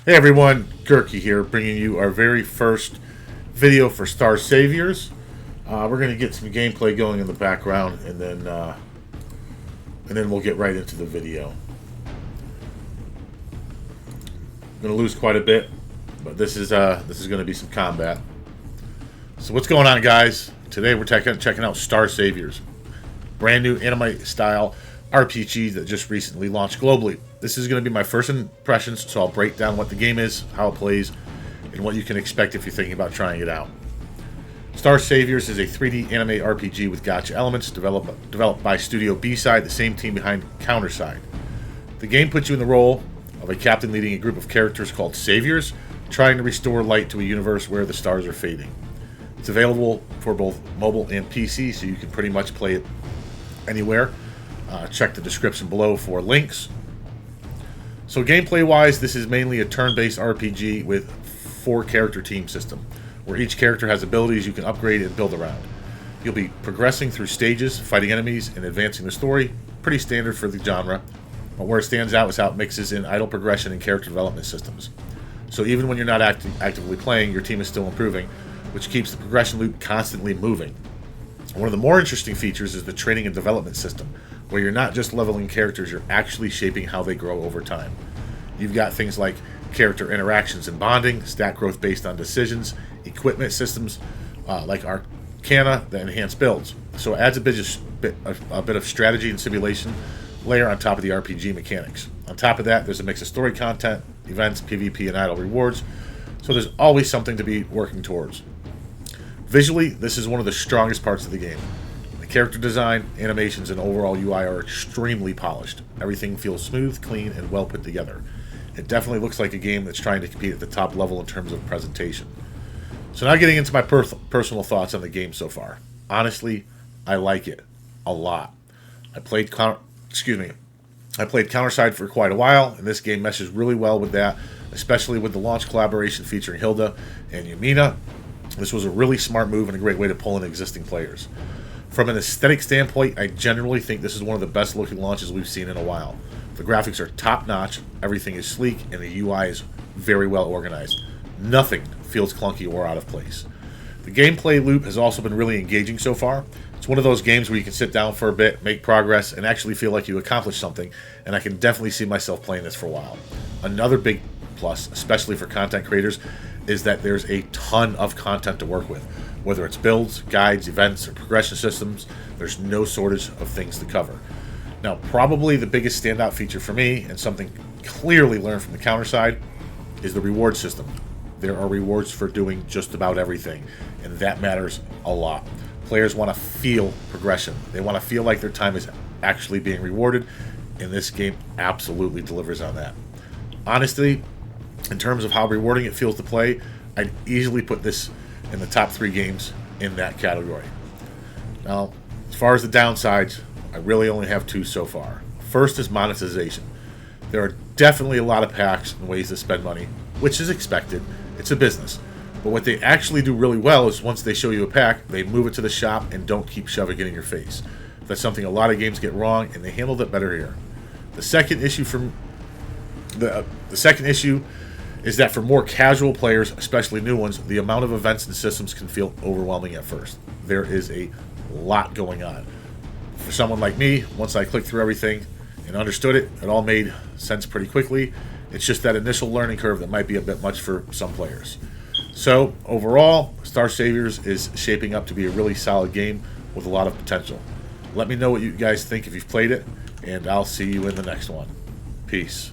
Hey everyone, Gurky here, bringing you our very first video for Star Saviors. We're going to get some gameplay going in the background, and then we'll get right into the video. I'm going to lose quite a bit, but this is going to be some combat. So what's going on, guys? Today we're checking out Star Saviors, brand new anime-style RPG that just recently launched globally. This is going to be my first impressions, so I'll break down what the game is, how it plays, and what you can expect if you're thinking about trying it out. Star Saviors is a 3D anime RPG with gacha elements developed by Studio B-Side, the same team behind Counterside. The game puts you in the role of a captain leading a group of characters called Saviors, trying to restore light to a universe where the stars are fading. It's available for both mobile and PC, so you can pretty much play it anywhere. Check the description below for links. So gameplay-wise, this is mainly a turn-based RPG with 4-character team system, where each character has abilities you can upgrade and build around. You'll be progressing through stages, fighting enemies, and advancing the story. Pretty standard for the genre, but where it stands out is how it mixes in idle progression and character development systems. So even when you're not actively playing, your team is still improving, which keeps the progression loop constantly moving. One of the more interesting features is the training and development system, where you're not just leveling characters, you're actually shaping how they grow over time. You've got things like character interactions and bonding, stat growth based on decisions, equipment systems like Arcana that enhance builds. So it adds a bit of strategy and simulation layer on top of the RPG mechanics. On top of that, there's a mix of story content, events, PvP, and idle rewards, so there's always something to be working towards. Visually, this is one of the strongest parts of the game. The character design, animations, and overall UI are extremely polished. Everything feels smooth, clean, and well put together. It definitely looks like a game that's trying to compete at the top level in terms of presentation. So now getting into my personal thoughts on the game so far. Honestly, I like it a lot. I played Counterside for quite a while, and this game meshes really well with that, especially with the launch collaboration featuring Hilda and Yumina. This was a really smart move and a great way to pull in existing players. From an aesthetic standpoint, I generally think this is one of the best looking launches we've seen in a while. The graphics are top notch, everything is sleek, and the UI is very well organized. Nothing feels clunky or out of place. The gameplay loop has also been really engaging so far. It's one of those games where you can sit down for a bit, make progress, and actually feel like you accomplished something, and I can definitely see myself playing this for a while. Another big plus, especially for content creators, is that there's a ton of content to work with. Whether it's builds, guides, events, or progression systems, there's no shortage of things to cover. Now, probably the biggest standout feature for me, and something clearly learned from the Counterside, is the reward system. There are rewards for doing just about everything, and that matters a lot. Players want to feel progression. They want to feel like their time is actually being rewarded, and this game absolutely delivers on that. Honestly, in terms of how rewarding it feels to play, I'd easily put this in the top 3 games in that category. Now, as far as the downsides, I really only have 2 so far. First is monetization. There are definitely a lot of packs and ways to spend money, which is expected. It's a business. But what they actually do really well is once they show you a pack, they move it to the shop and don't keep shoving it in your face. That's something a lot of games get wrong, and they handled it better here. The second issue is that for more casual players, especially new ones, the amount of events and systems can feel overwhelming at first. There is a lot going on. For someone like me, once I clicked through everything and understood it, it all made sense pretty quickly. It's just that initial learning curve that might be a bit much for some players. So, overall, Star Saviors is shaping up to be a really solid game with a lot of potential. Let me know what you guys think if you've played it, and I'll see you in the next one. Peace.